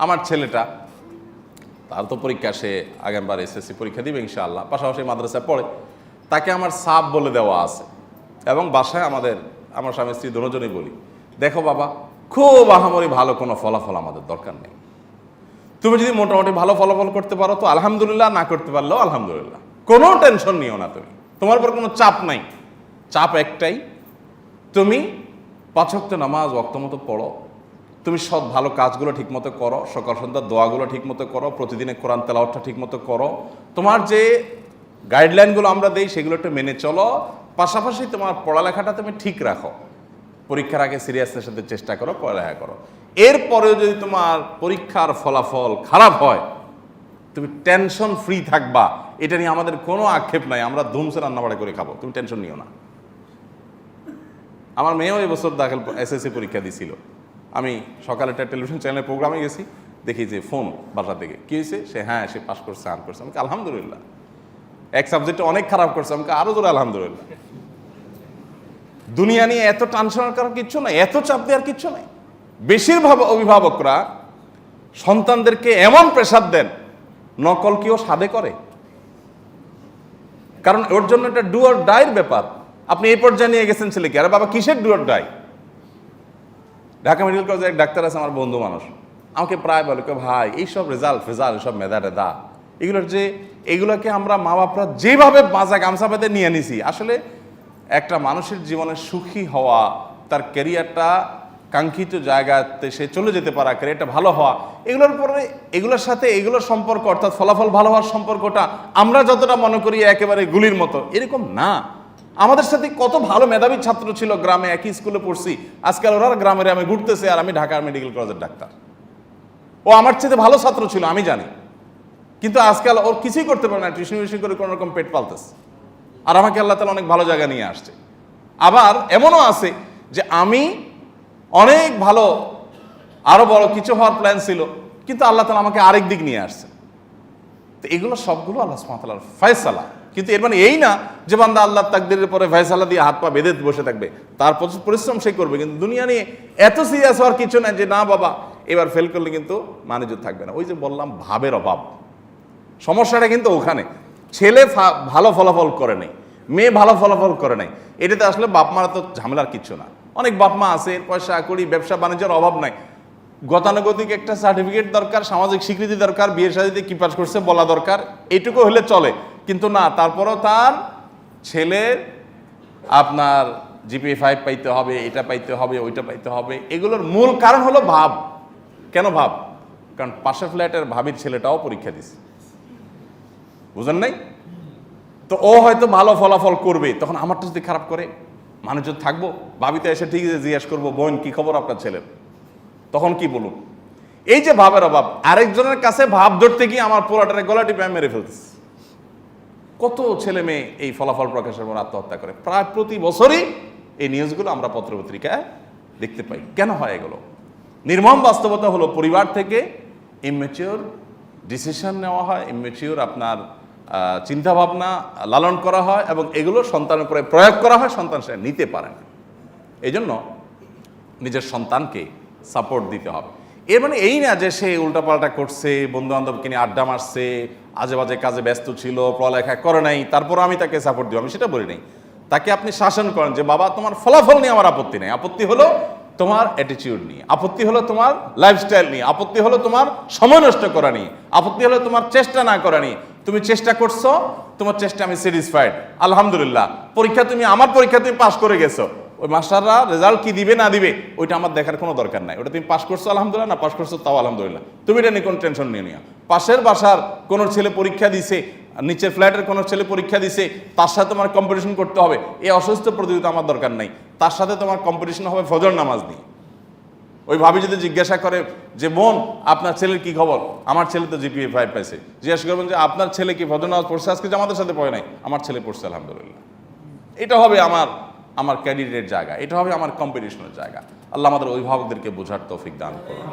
আমার ছেলেটা, তার তো পরীক্ষা, সে আগেরবার এসএসসি পরীক্ষা দিবে ইনশাআল্লাহ, পাশাপাশি মাদ্রাসায় পড়ে, তাকে আমার সাব বলে দেওয়া আছে। এবং বাসায় আমার স্বামী স্ত্রী দুজনেই বলি, দেখো বাবা, খুব আহামরি ভালো কোনো ফলাফল আমাদের দরকার নেই। তুমি যদি মোটামুটি ভালো ফলাফল করতে পারো তো আলহামদুলিল্লাহ, না করতে পারলেও আলহামদুলিল্লাহ, কোনো টেনশন নিও না। তোমার উপর কোনো চাপ নাই। চাপ একটাই, তুমি 5 ওয়াক্ত নামাজ ওয়াক্ত মতো পড়ো, তুমি সব ভালো কাজগুলো ঠিকমতো করো, সকাল সন্ধ্যার দোয়াগুলো ঠিকমতো করো, প্রতিদিনের কোরআন তেলাওয়াতটা ঠিকমতো করো, তোমার যে গাইডলাইনগুলো আমরা দেই সেগুলো একটু মেনে চলো, পাশাপাশি তোমার পড়ালেখাটা তুমি ঠিক রাখো, পরীক্ষার আগে সিরিয়াসনেস সাথে চেষ্টা করো, পড়ালেখা করো। এরপরেও যদি তোমার পরীক্ষার ফলাফল খারাপ হয়, তুমি টেনশন ফ্রি থাকবা, এটা নিয়ে আমাদের কোনো আক্ষেপ নাই, আমরা ধুমসে রান্নাবাড়া করে খাবো, তুমি টেনশন নিও না। আমার মেয়েও এবছর দাখিল এসএসসি পরীক্ষা দিছিল। আমি সকালে একটা টেলিভিশন চ্যানেলের প্রোগ্রামে গেছি, দেখি যে ফোন বাসা থেকে, কি হয়েছে, সে পাস করছে, আর্ন করছে। আমাকে আলহামদুলিল্লাহ। এক সাবজেক্টে অনেক খারাপ করছে, আমাকে আরো জোরে আলহামদুলিল্লাহ। দুনিয়া নিয়ে এত টেনশন করার কিচ্ছু নাই, এত চাপ দেওয়ার কিচ্ছু নাই। বেশিরভাগ অভিভাবকরা সন্তানদেরকে এমন প্রেসার দেন, নকল কেউ সাধে করে, কারণ ওর জন্য একটা ডু অর ডাইয়ের ব্যাপার। আপনি এই পর্যায়ে নিয়ে গেছেন ছেলেকে, আরে বাবা কিসের do or die? Dhaka medical কলেজে এক ডাক্তার আছে, আমার বন্ধু মানুষ, আমাকে প্রায় বলে, ভাই এইসব রেজাল্ট এইসব মেধা টেদা এগুলোকে আমরা মা বাপরা যেভাবে বাঁচা গামছা বেঁধে নিয়ে নিছি, আসলে একটা মানুষের জীবনে সুখী হওয়া, তার ক্যারিয়ারটা কাঙ্ক্ষিত জায়গাতে সে চলে যেতে পারা, ক্যারিয়ারটা ভালো হওয়া, এগুলোর সাথে এগুলোর সম্পর্ক, অর্থাৎ ফলাফল ভালো হওয়ার সম্পর্কটা আমরা যতটা মনে করি একেবারে গুলির মতো, এরকম না। আমাদের সাথে কত ভালো মেধাবী ছাত্র ছিল, গ্রামে একই স্কুলে পড়ছি, আজকাল ওরা গ্রামের আমি ঘুরতেছে, আর আমি ঢাকা মেডিকেল কলেজের ডাক্তার। ও আমার চেয়ে ভালো ছাত্র ছিল, আমি জানি, কিন্তু আজকাল ওর কিছুই করতে পারে না, টিউশন করে কোনো রকম পেট পালতেছে, আর আমাকে আল্লাহ তাআলা অনেক ভালো জায়গা নিয়ে আসছে। আবার এমনও আছে যে আমি অনেক ভালো, আরো বড় কিছু হওয়ার প্ল্যান ছিল, কিন্তু আল্লাহ তাআলা আমাকে আরেক দিক নিয়ে আসছে। তো এগুলো সবগুলো আল্লাহ সুবহানাহু ওয়া তাআলার ফয়সালা। কিন্তু এর মানে এই না যে বান্দা আল্লাহর তাকদীরের পরে ফয়সালা দিয়ে হাত পা বেঁধে বসে থাকবে, তার পরিশ্রম সে করবে, কিন্তু দুনিয়া নিয়ে এত সিরিয়াস হওয়ার কিছু না যে না বাবা এবার ফেল করলে কিন্তু মানিজত থাকবে না। ওই যে বললাম ভাবের অভাব, সমস্যাটা কিন্তু ওখানে। ছেলে ভালো ফলাফল করে নাই, মেয়ে ভালো ফলাফল করে নাই, এটাতে আসলে বাপ মারা তো ঝামেলার কিছু না। অনেক বাপ মা আছে, পয়সা করি ব্যবসা বাণিজ্যের অভাব নাই, গতানুগতিক একটা সার্টিফিকেট দরকার, সামাজিক স্বীকৃতি দরকার, বিয়ের শাদীতে কি পাস করছে বলা দরকার, এইটুকু হলে চলে। কিন্তু না, তারপরও তার ছেলের আপনার জিপিএ 5 পাইতে হবে, এটা পাইতে হবে, ওইটা পাইতে হবে। এগুলোর মূল কারণ হলো ভাব। কেন ভাব? কারণ পাশের ফ্ল্যাটের ভাবির ছেলেটাও পরীক্ষা দিছে, বুঝেন নাই? তো ও হয়তো ভালো ফলাফল করবে, তখন আমারটা যদি খারাপ করে মানুষ যদি থাকবো, ভাবিতে এসে ঠিক আছে জিজ্ঞেস করবো, বোন কি খবর আপনার ছেলের, তখন কি বলুন? এই যে ভাবের অভাব, আরেকজনের কাছে ভাব ধরতে গিয়ে আমার পোলাটারে গলা টিপে মেরে ফেলতেছে। কত ছেলে মেয়ে এই ফলাফল প্রকাশের পর আত্মহত্যা করে, প্রায় প্রতি বছরই এই নিউজগুলো আমরা পত্রপত্রিকায় দেখতে পাই। কেন হয় এগুলো? নির্মম বাস্তবতা হলো পরিবার থেকে ইম্যাচিওর ডিসিশন নেওয়া হয়, ইম্যাচিওর আপনার চিন্তাভাবনা লালন করা হয়, এবং এগুলো সন্তানের উপরে প্রয়োগ করা হয়, সন্তান সে নিতে পারে না। এই জন্য নিজের সন্তানকে সাপোর্ট দিতে হবে। এর মানে এই না যে সে উল্টাপাল্টা করছে, বন্ধু বান্ধবকে নিয়ে আড্ডা মারছে, আজে বাজে কাজে ব্যস্ত ছিল, পড়ালেখা করে নাই, তারপর আমি তাকে সাপোর্ট দিব, আমি সেটা বলি নাই। তাকে আপনি শাসন করেন যে বাবা তোমার ফলাফল নিয়ে আমার আপত্তি নেই, আপত্তি হলো তোমার অ্যাটিটিউড নিয়ে, আপত্তি হলো তোমার লাইফস্টাইল নিয়ে, আপত্তি হলো তোমার সময় নষ্ট করা নিয়ে, আপত্তি হলো তোমার চেষ্টা না করা নিয়ে। তুমি চেষ্টা করছো, তোমার চেষ্টা আমি স্যাটিসফাইড, আলহামদুলিল্লাহ। আমার পরীক্ষা তুমি পাস করে গেছো, ওই মাস্টাররা রেজাল্ট কি দিবে না দিবে ওইটা আমার দেখার কোনো দরকার নাই। ওটা তুমি পাস করছো আলহামদুলিল্লাহ, না পাস করছো তাও আলহামদুলিল্লাহ, তুমি এটা নিয়ে কোনো টেনশন নিয়ে নিও। পাশের বাসার কোনো ছেলে পরীক্ষা দিছে, নিচের ফ্ল্যাটের কোনো ছেলে পরীক্ষা দিছে, তার সাথে তোমার কম্পিটিশন করতে হবে, এই অসুস্থ প্রতিযোগিতা আমার দরকার নাই। তার সাথে তোমার কম্পিটিশন হবে ফজর নামাজ নিয়ে। ওই ভাবি যদি জিজ্ঞাসা করে যে বোন আপনার ছেলের কি খবর, আমার ছেলে তো জিপিএ 5 পাইছে, জিজ্ঞাসা করবেন যে আপনার ছেলে কি ফজর নামাজ পড়ছে আজকে, আমাদের সাথে পড়ে নাই, আমার ছেলে পড়ছে আলহামদুলিল্লাহ। এটা হবে আমার ক্যান্ডিডেটের জায়গা, এটা হবে আমার কম্পিটিশনের জায়গা। আল্লাহ আমাদের অভিভাবকদেরকে বোঝার তৌফিক দান করুন।